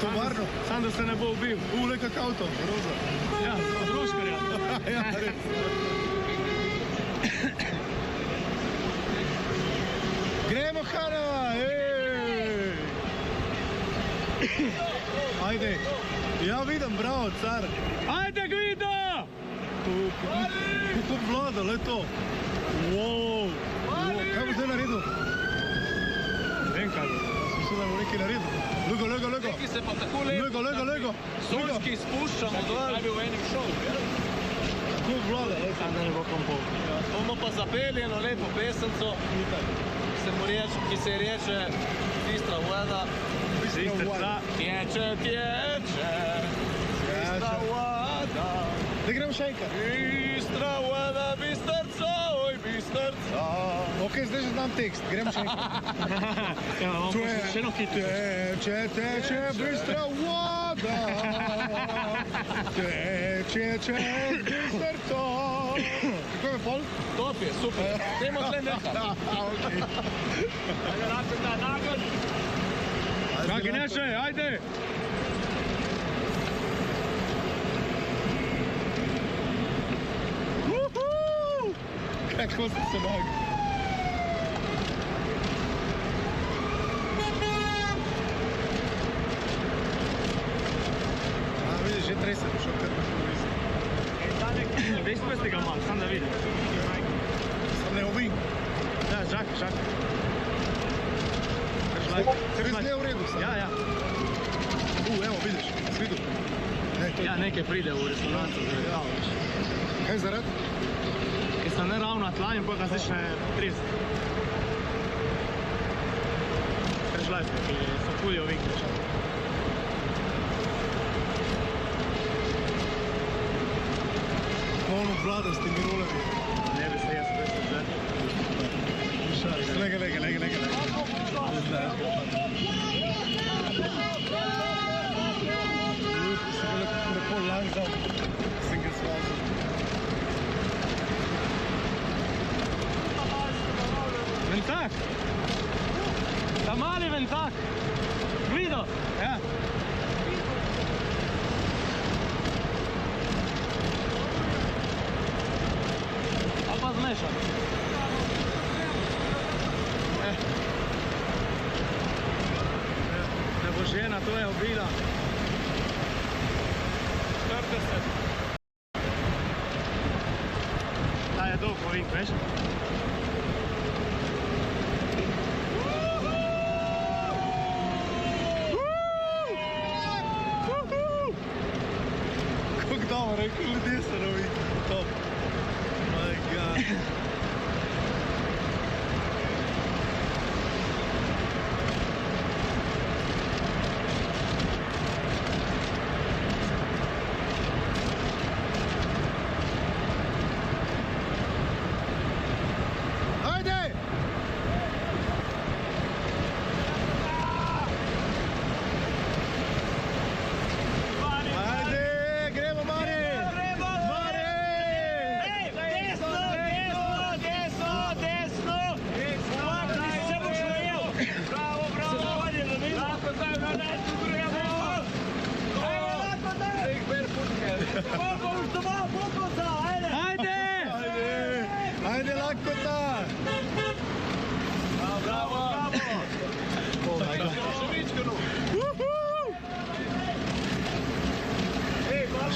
Tovarno. Sam da se ne bo ubil. Le kak avto, roza. Ja, od Roškarja. Ja, res. Gremo, Hanna! Ajde. Ja vidim, bravo, car. Ajde, Gvido! Kako vlada, le to. Wow. Kaj bo zdaj naredil? Ne vem kaj bo. Sem se, da bo nekaj naredil. Lego. Neki se pa tako lepo. Lego. Sončki spuščamo dol. Kaj bi v enem šovu, ja? Kako vlada, le to. Da ne bo kompol. Bomo pa zapeli eno lepo pesemco, ki se reče Bistra voda. Bistrca. Tječe, Bistra voda. Da gremo še enkrat. Bistra voda, Bistrca, oj Bistrca. Ok, zdaj že znam tekst, gremo še enkrat. Ja, imamo še eno hitro. Teče, bistra voda. Teče, bistrca. Kako je pol? Top je, super. Dajmo tle nekaj. Ajde, Račun, da nagod. Kaki neše, ajde! Kako se naga. Vidiš, že trese, šel kar na televiziji. Veš pesti ga malo, sam da vidim. Sam ne ovim. Ja, žak. Se vidi zgleda v redu sam. Ja. Evo, vidiš, si videl. Ja, nekaj pride v resonanco zaradi. Kaj zaradi? Ker sta neravna tla in potem začne tresti. Prešlajte, ki so fulje ovinkli. Ono vlada s temi rolerji. Ne bi se jaz veš vzeti. Lega. Sem ga lepo langsam, sem ga svazil. Ventak! Ta mali ventak! Gvido! Ja. Ali pa zmešan? Ne bo žena, to je obila. 40. Ta je dolg ovink, veš? Kako dobro, rekel ljudje so na ovinku. Top. My God. Ajde, Lakota! Bravo! Oh my God.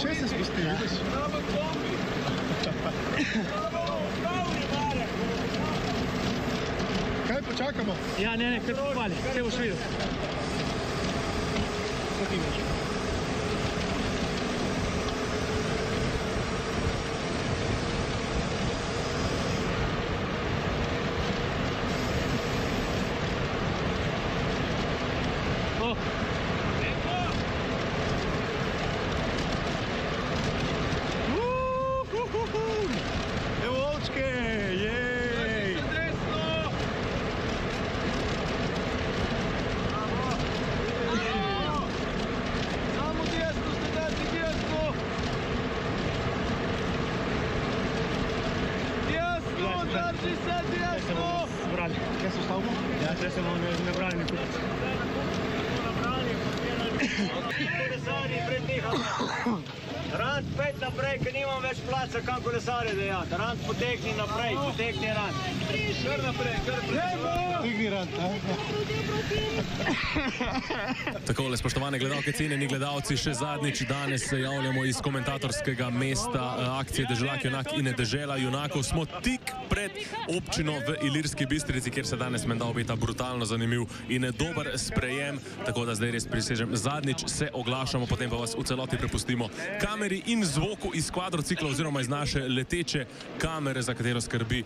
Še se spusti, vidiš? Kaj počakamo? Ja, ne, kar popali, vse boš videl. Kako ti imaš? Evo ovčke, jej! Samo desno, sledati desno! Desno, drži se desno! Zbrali. Kaj so stavbo? Ja, če se bomo ne brali nikoli. Rand, pet naprej, ker nimam več placa, kam kolesarje dejati. Rand, potekni naprej, potekni Rand. Kar naprej. Digni Rand, Takole, spoštovane gledalke, cenjeni gledalci, še zadnjič danes se javljamo iz komentatorskega mesta akcije Deželak junak in Dežela junakov. Smo tik pred občino v Ilirski Bistrici, kjer se danes menda obeta brutalno zanimiv in dober sprejem, tako da zdaj res prisežem. Zadnjič se oglašamo, potem pa vas v celoti prepustimo kameri in zvoku iz kvadrocikla oziroma iz naše leteče kamere, za katero skrbi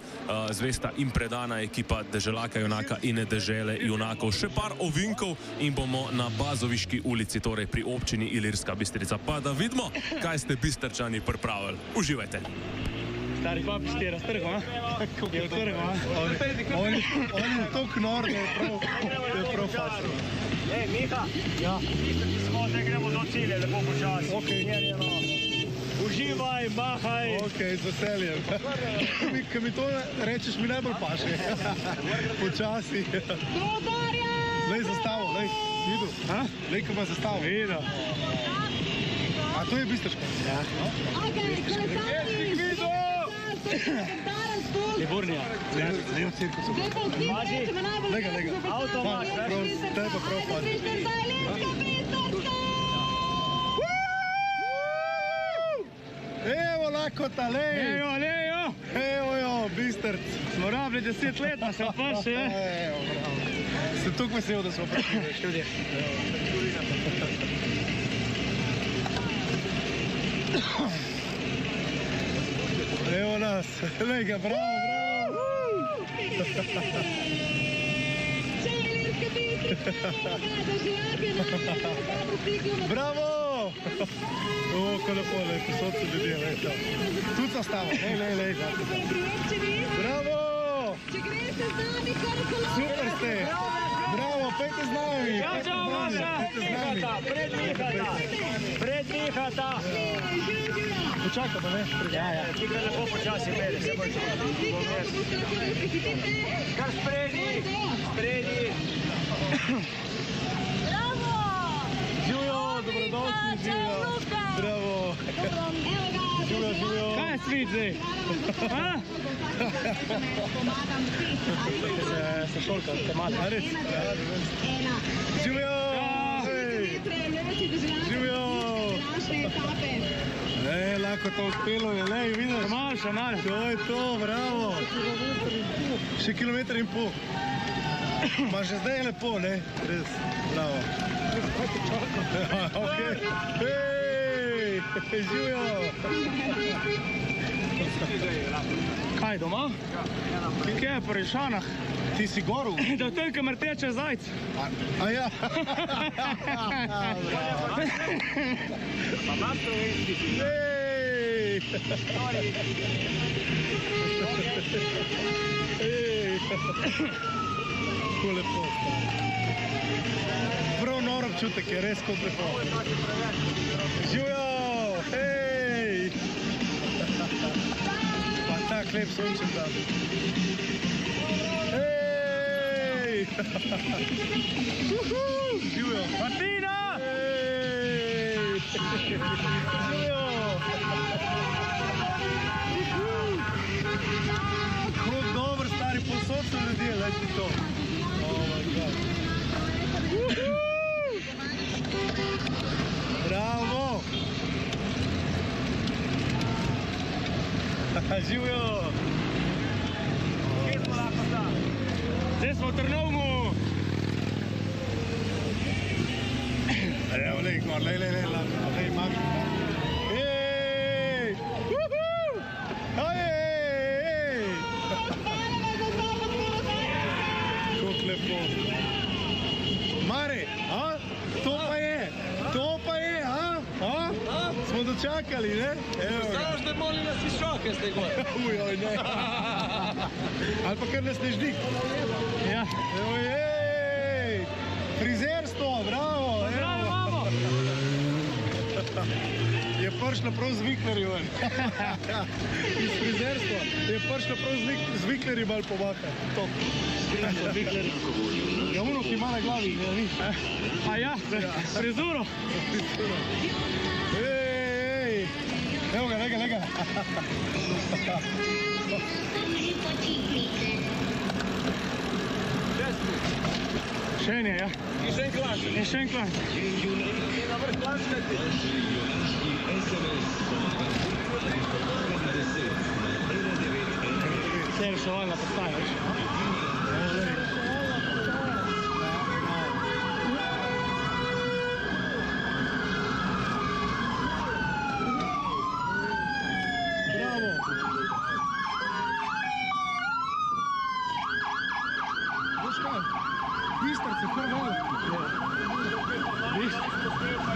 zvesta in predana ekipa Deželaka junaka in Dežele junakov. Še par ovinkov in bomo na Bazoviški ulici, torej pri občini Ilirska Bistrica. Pa da vidimo, kaj ste Bistrčani pripravili. Uživajte. Stari papi ti je raztrgal, a? Je odtrgal, a? On je toliko nor, da je prav fačno. Ej, Miha, Bistrici smo, zdaj gremo do cilja, lepo počasi. Uživaj, mahaj. Ok, z veseljem. Ko mi to rečeš, mi najbolj paše. Počasi. Lej zastavo, lej. Vidu? Lej, ko ima zastavo. Vidu. A to je Bistrička? Ja. Liburnia. Lej v cirkusu. Lega. Avto imaš, Zdaj pa prav pače. Evo, lakota, lej. Evo jo, Bistrc. Smo rabili 10 let, da se prišli, Evo, bravo. Sem toliko vesel, da smo prišli. Evo nas, lej ga, bravo. Bravo! O, ko lepo, posod so ljudje, lej to. Tudi zastava, lej. Bravo! Super ste! Bravo, pejte z nami! Pred Mihata! Počakaj pa, ne? Ja, ti ga lepo počasi pede, se boš kar spredi! Živjo, dobrodošli, živjo! Bravo! Živjo! Kaj je svit zdaj? Se šolka, ste mali. A res? Živjo! Živjo! Lahko to uspelo je, lej, vidiš? Še malo. To je to, bravo! Še kilometer in pol. Ma že zdaj je lepo, ne? Res, bravo. Ok. Hej, živjo! Kaj, doma? Kje je pri Šanah? Ti si goru? Da v tem, kamer teče zajc. A ja? Pa imaš to vesti? Hej! Kako lepo. Prav nor občutek je, res kot lepo. Živjo! Hej! Pa tak lep sonček dan. Hej! Živjo! Martina! Hej! Živjo! Kako dobro, stari, posod so ljudje, leti to. Oh my god. Bravo! Živjo! Kje smo lahko tam? Zdaj smo v Trnovmu. Evo, lej, gor, lej, mami. Ej! Ej! Kako lepo. Mare, a? To pa je, a? Smo dočakali, ne? Evo ga. Znaš, da moli nas iz šoke zdaj gor. Ujoj, ne. Ali pa kar na snežnik. Ja. Evo, ej! Frizerstvo, bravo! Bravo, mamo! Je prišla prav z Viklerji ven. Iz frizerstva je prišla prav z Viklerji malo pomaha. Top. Ja, ono, ki ima na glavi, ne viš. A ja, frizuro. Ej, evo ga, lega. Še en je, ja. In še en klanč. In še en klanč. In na vrh klančkati. Vse je reševalna postaja, veš. Bravo. Veš kaj? Bistrce, kar malo.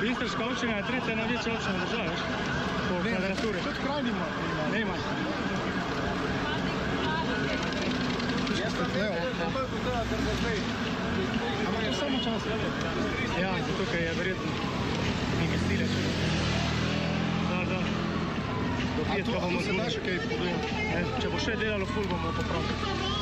Bistriška občina je tretja največja občina države, veš. Po kvadraturi. Tudi kraj nima. Ne ima. Ampak je samo čas. Ja, tukaj je verjetno nekaj stile še. Da. A tu se daš kaj podobno? Če bo še delalo ful, bomo popravili.